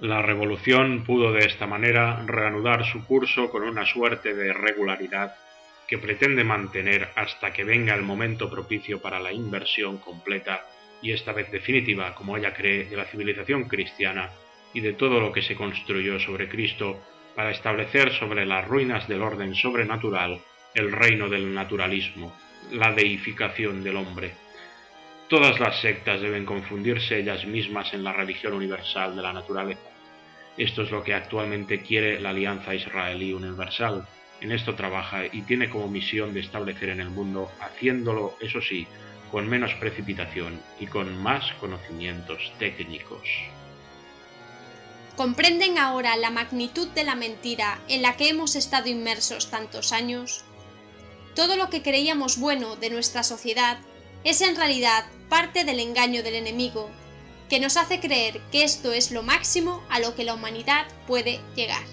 La revolución pudo de esta manera reanudar su curso con una suerte de regularidad que pretende mantener hasta que venga el momento propicio para la inversión completa y esta vez definitiva, como ella cree, de la civilización cristiana y de todo lo que se construyó sobre Cristo para establecer sobre las ruinas del orden sobrenatural el reino del naturalismo, la deificación del hombre. Todas las sectas deben confundirse ellas mismas en la religión universal de la naturaleza. Esto es lo que actualmente quiere la Alianza Israelí Universal. En esto trabaja y tiene como misión de establecer en el mundo, haciéndolo, eso sí, con menos precipitación y con más conocimientos técnicos. ¿Comprenden ahora la magnitud de la mentira en la que hemos estado inmersos tantos años? Todo lo que creíamos bueno de nuestra sociedad es en realidad parte del engaño del enemigo, que nos hace creer que esto es lo máximo a lo que la humanidad puede llegar.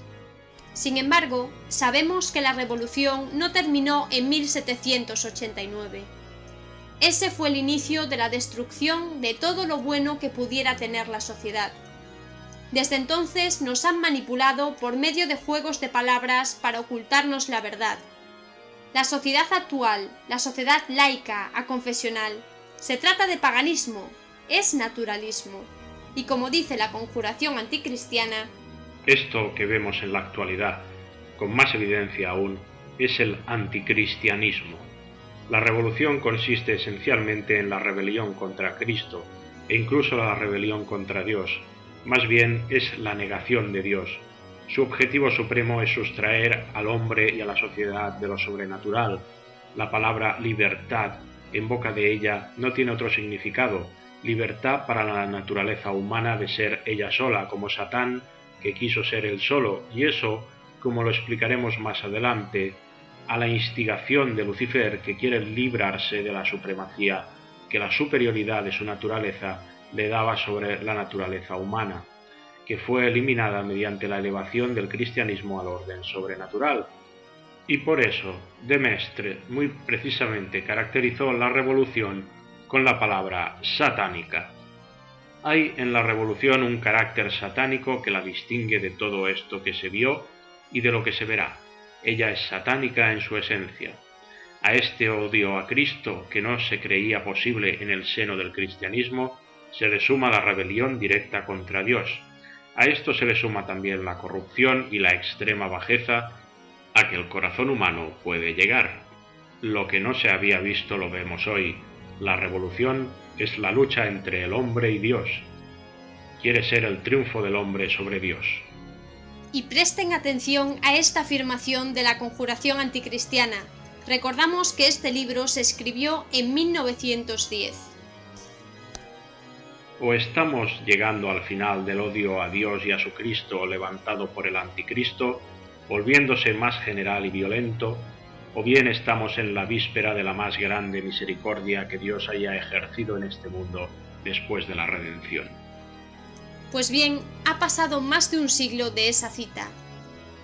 Sin embargo, sabemos que la revolución no terminó en 1789. Ese fue el inicio de la destrucción de todo lo bueno que pudiera tener la sociedad. Desde entonces nos han manipulado por medio de juegos de palabras para ocultarnos la verdad. La sociedad actual, la sociedad laica, aconfesional, se trata de paganismo, es naturalismo, y como dice la conjuración anticristiana, esto que vemos en la actualidad, con más evidencia aún, es el anticristianismo. La revolución consiste esencialmente en la rebelión contra Cristo e incluso la rebelión contra Dios. Más bien es la negación de Dios. Su objetivo supremo es sustraer al hombre y a la sociedad de lo sobrenatural. La palabra libertad, en boca de ella, no tiene otro significado. Libertad para la naturaleza humana de ser ella sola, como Satán, que quiso ser él solo, y eso, como lo explicaremos más adelante, a la instigación de Lucifer, que quiere librarse de la supremacía que la superioridad de su naturaleza le daba sobre la naturaleza humana, que fue eliminada mediante la elevación del cristianismo al orden sobrenatural. Y por eso, de Maistre muy precisamente caracterizó la revolución con la palabra satánica. Hay en la revolución un carácter satánico que la distingue de todo esto que se vio y de lo que se verá. Ella es satánica en su esencia. A este odio a Cristo, que no se creía posible en el seno del cristianismo, se le suma la rebelión directa contra Dios. A esto se le suma también la corrupción y la extrema bajeza a que el corazón humano puede llegar. Lo que no se había visto lo vemos hoy. La revolución es la lucha entre el hombre y Dios. Quiere ser el triunfo del hombre sobre Dios. Y presten atención a esta afirmación de la conjuración anticristiana. Recordamos que este libro se escribió en 1910. O estamos llegando al final del odio a Dios y a su Cristo levantado por el anticristo, volviéndose más general y violento, o bien estamos en la víspera de la más grande misericordia que Dios haya ejercido en este mundo después de la redención. Pues bien, ha pasado más de un siglo de esa cita,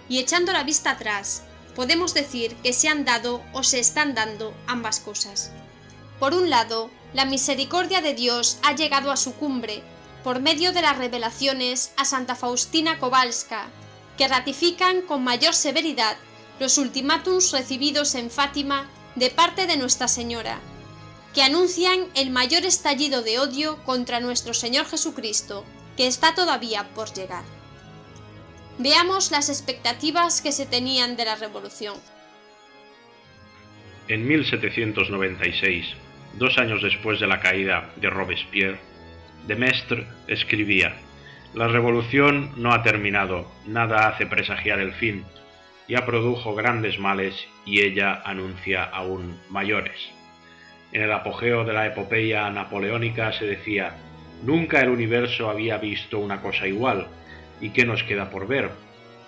y echando la vista atrás, podemos decir que se han dado o se están dando ambas cosas. Por un lado, la misericordia de Dios ha llegado a su cumbre por medio de las revelaciones a Santa Faustina Kowalska, que ratifican con mayor severidad los ultimátums recibidos en Fátima de parte de Nuestra Señora, que anuncian el mayor estallido de odio contra nuestro Señor Jesucristo, que está todavía por llegar. Veamos las expectativas que se tenían de la revolución. En 1796, 2 años después de la caída de Robespierre, de Maistre escribía: «La revolución no ha terminado, nada hace presagiar el fin, ya produjo grandes males y ella anuncia aún mayores». En el apogeo de la epopeya napoleónica se decía: «Nunca el universo había visto una cosa igual, ¿y qué nos queda por ver?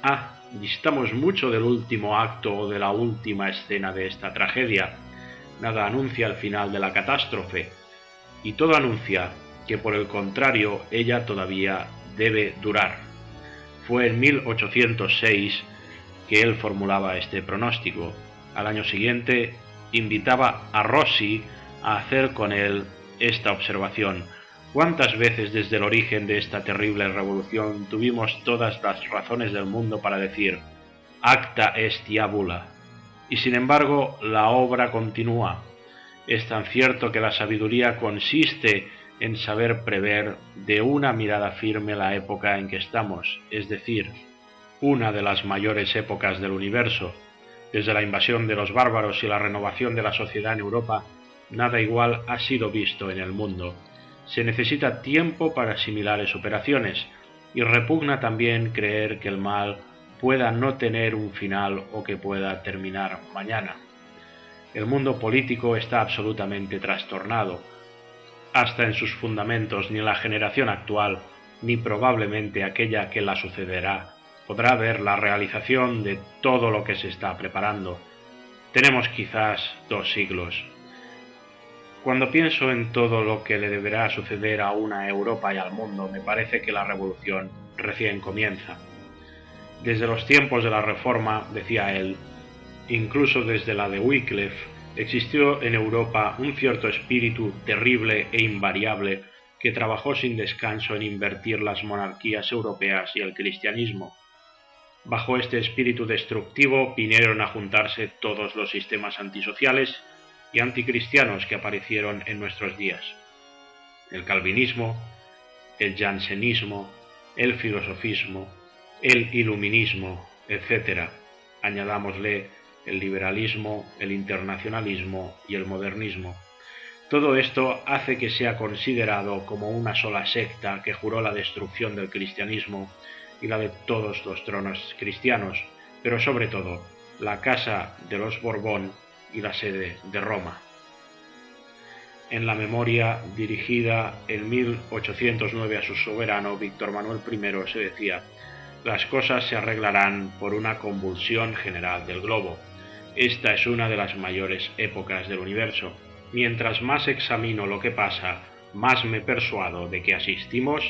Ah, distamos mucho del último acto o de la última escena de esta tragedia. Nada anuncia el final de la catástrofe, y todo anuncia que por el contrario ella todavía debe durar». Fue en 1806 que él formulaba este pronóstico. Al año siguiente invitaba a Rossi a hacer con él esta observación: ¿Cuántas veces desde el origen de esta terrible revolución tuvimos todas las razones del mundo para decir «acta est diabula»? Y sin embargo, la obra continúa. Es tan cierto que la sabiduría consiste en saber prever de una mirada firme la época en que estamos, es decir, una de las mayores épocas del universo. Desde la invasión de los bárbaros y la renovación de la sociedad en Europa, nada igual ha sido visto en el mundo. Se necesita tiempo para asimilar operaciones, y repugna también creer que el mal pueda no tener un final o que pueda terminar mañana. El mundo político está absolutamente trastornado. Hasta en sus fundamentos ni la generación actual, ni probablemente aquella que la sucederá, podrá ver la realización de todo lo que se está preparando. Tenemos quizás 2 siglos. Cuando pienso en todo lo que le deberá suceder a una Europa y al mundo, me parece que la revolución recién comienza. Desde los tiempos de la Reforma, decía él, incluso desde la de Wycliffe, existió en Europa un cierto espíritu terrible e invariable que trabajó sin descanso en invertir las monarquías europeas y el cristianismo. Bajo este espíritu destructivo vinieron a juntarse todos los sistemas antisociales y anticristianos que aparecieron en nuestros días. El calvinismo, el jansenismo, el filosofismo, el iluminismo, etc. Añadámosle el liberalismo, el internacionalismo y el modernismo. Todo esto hace que sea considerado como una sola secta que juró la destrucción del cristianismo y la de todos los tronos cristianos, pero sobre todo la casa de los Borbón y la sede de Roma. En la memoria dirigida en 1809 a su soberano Víctor Manuel I se decía: las cosas se arreglarán por una convulsión general del globo. Esta es una de las mayores épocas del universo. Mientras más examino lo que pasa, más me persuado de que asistimos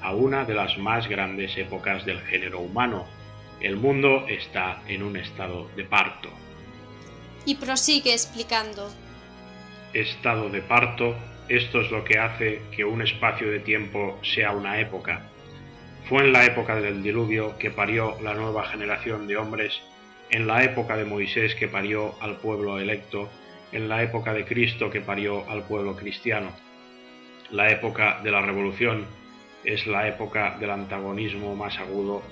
a una de las más grandes épocas del género humano. El mundo está en un estado de parto. Y prosigue explicando. Estado de parto, esto es lo que hace que un espacio de tiempo sea una época. Fue en la época del diluvio que parió la nueva generación de hombres, en la época de Moisés que parió al pueblo electo, en la época de Cristo que parió al pueblo cristiano. La época de la revolución es la época del antagonismo más agudo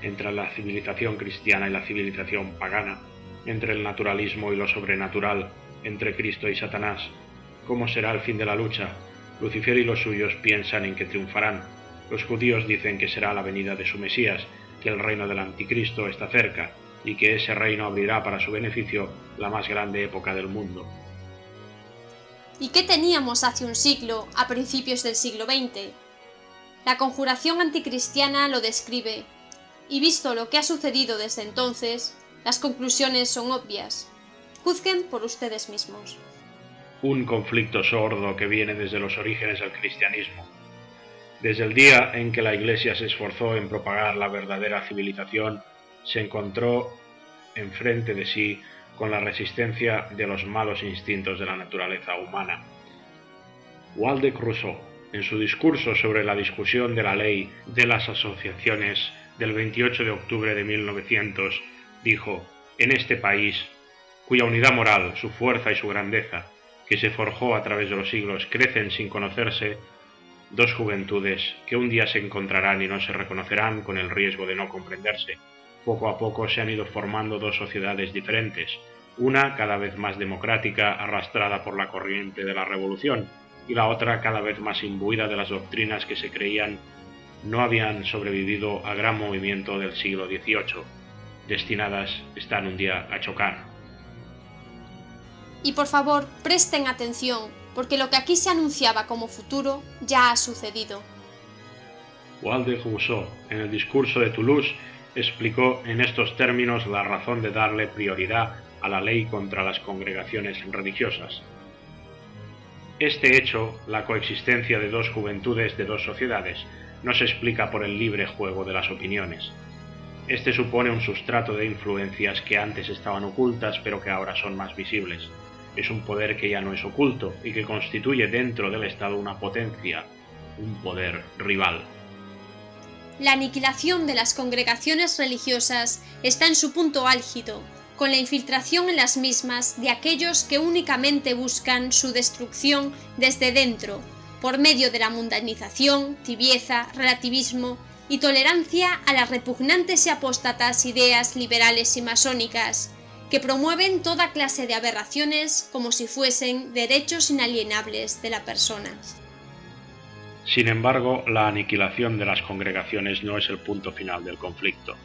entre la civilización cristiana y la civilización pagana, entre el naturalismo y lo sobrenatural, entre Cristo y Satanás. ¿Cómo será el fin de la lucha? Lucifer y los suyos piensan en que triunfarán. Los judíos dicen que será la venida de su Mesías, que el reino del anticristo está cerca, y que ese reino abrirá para su beneficio la más grande época del mundo. ¿Y qué teníamos hace un siglo, a principios del siglo XX? La conjuración anticristiana lo describe, y visto lo que ha sucedido desde entonces, las conclusiones son obvias. Juzguen por ustedes mismos. Un conflicto sordo que viene desde los orígenes del cristianismo. Desde el día en que la Iglesia se esforzó en propagar la verdadera civilización, se encontró enfrente de sí con la resistencia de los malos instintos de la naturaleza humana. Waldeck Rousseau, en su discurso sobre la discusión de la ley de las asociaciones del 28 de octubre de 1900, dijo: en este país, cuya unidad moral, su fuerza y su grandeza, que se forjó a través de los siglos, crecen sin conocerse, 2 juventudes que un día se encontrarán y no se reconocerán con el riesgo de no comprenderse. Poco a poco se han ido formando 2 sociedades diferentes, una cada vez más democrática, arrastrada por la corriente de la revolución, y la otra cada vez más imbuida de las doctrinas que se creían no habían sobrevivido al gran movimiento del siglo XVIII. Destinadas están un día a chocar. Y por favor, presten atención, porque lo que aquí se anunciaba como futuro ya ha sucedido. Waldeck Rousseau, en el discurso de Toulouse, explicó en estos términos la razón de darle prioridad a la ley contra las congregaciones religiosas. Este hecho, la coexistencia de 2 juventudes de 2 sociedades, no se explica por el libre juego de las opiniones. Este supone un sustrato de influencias que antes estaban ocultas pero que ahora son más visibles. Es un poder que ya no es oculto y que constituye dentro del Estado una potencia. un poder rival. La aniquilación de las congregaciones religiosas está en su punto álgido, con la infiltración en las mismas de aquellos que únicamente buscan su destrucción desde dentro, por medio de la mundanización, tibieza, relativismo y tolerancia a las repugnantes y apóstatas ideas liberales y masónicas, que promueven toda clase de aberraciones como si fuesen derechos inalienables de la persona. Sin embargo, la aniquilación de las congregaciones no es el punto final del conflicto.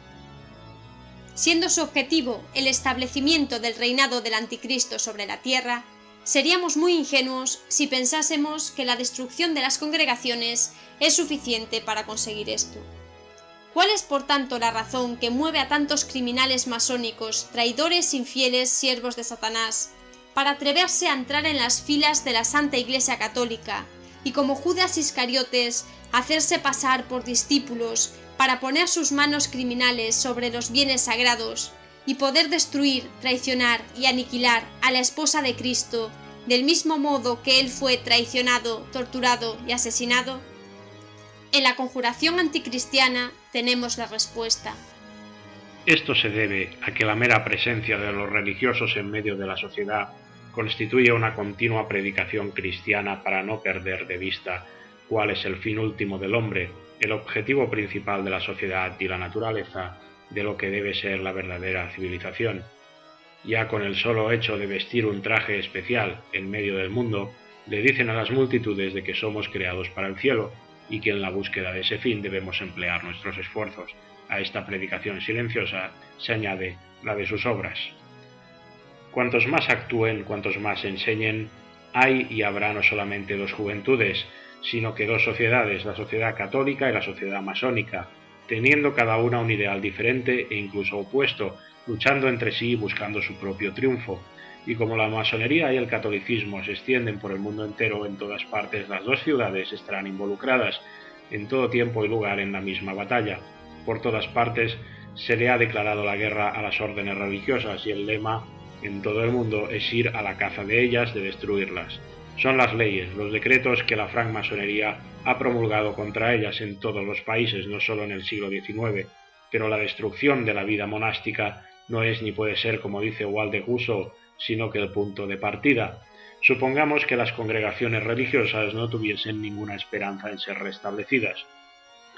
Siendo su objetivo el establecimiento del reinado del Anticristo sobre la tierra, seríamos muy ingenuos si pensásemos que la destrucción de las congregaciones es suficiente para conseguir esto. ¿Cuál es, por tanto, la razón que mueve a tantos criminales masónicos, traidores infieles, siervos de Satanás, para atreverse a entrar en las filas de la Santa Iglesia Católica y, como Judas Iscariotes, hacerse pasar por discípulos para poner sus manos criminales sobre los bienes sagrados y poder destruir, traicionar y aniquilar a la esposa de Cristo, del mismo modo que él fue traicionado, torturado y asesinado? En la conjuración anticristiana tenemos la respuesta. Esto se debe a que la mera presencia de los religiosos en medio de la sociedad constituye una continua predicación cristiana para no perder de vista cuál es el fin último del hombre, el objetivo principal de la sociedad y la naturaleza de lo que debe ser la verdadera civilización. Ya con el solo hecho de vestir un traje especial en medio del mundo, le dicen a las multitudes de que somos creados para el cielo y que en la búsqueda de ese fin debemos emplear nuestros esfuerzos. A esta predicación silenciosa se añade la de sus obras. Cuantos más actúen, cuantos más enseñen, hay y habrá no solamente dos juventudes, sino que dos sociedades, la sociedad católica y la sociedad masónica, teniendo cada una un ideal diferente e incluso opuesto, luchando entre sí y buscando su propio triunfo. Y como la masonería y el catolicismo se extienden por el mundo entero, en todas partes las dos ciudades estarán involucradas, en todo tiempo y lugar, en la misma batalla. Por todas partes se le ha declarado la guerra a las órdenes religiosas y el lema en todo el mundo es ir a la caza de ellas, de destruirlas. Son las leyes, los decretos que la francmasonería ha promulgado contra ellas en todos los países, no solo en el siglo XIX, pero la destrucción de la vida monástica no es ni puede ser, como dice Walter Rousseau, sino que el punto de partida. Supongamos que las congregaciones religiosas no tuviesen ninguna esperanza en ser restablecidas.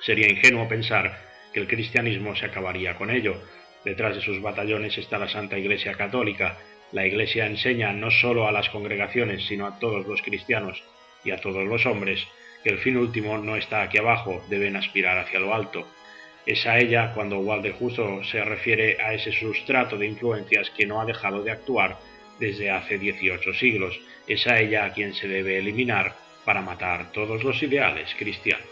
Sería ingenuo pensar que el cristianismo se acabaría con ello. Detrás de sus batallones está la Santa Iglesia Católica. La Iglesia enseña no solo a las congregaciones, sino a todos los cristianos y a todos los hombres que el fin último no está aquí abajo, deben aspirar hacia lo alto. Es a ella cuando Walter Rousseau se refiere a ese sustrato de influencias que no ha dejado de actuar desde hace 18 siglos. Es a ella a quien se debe eliminar para matar todos los ideales cristianos.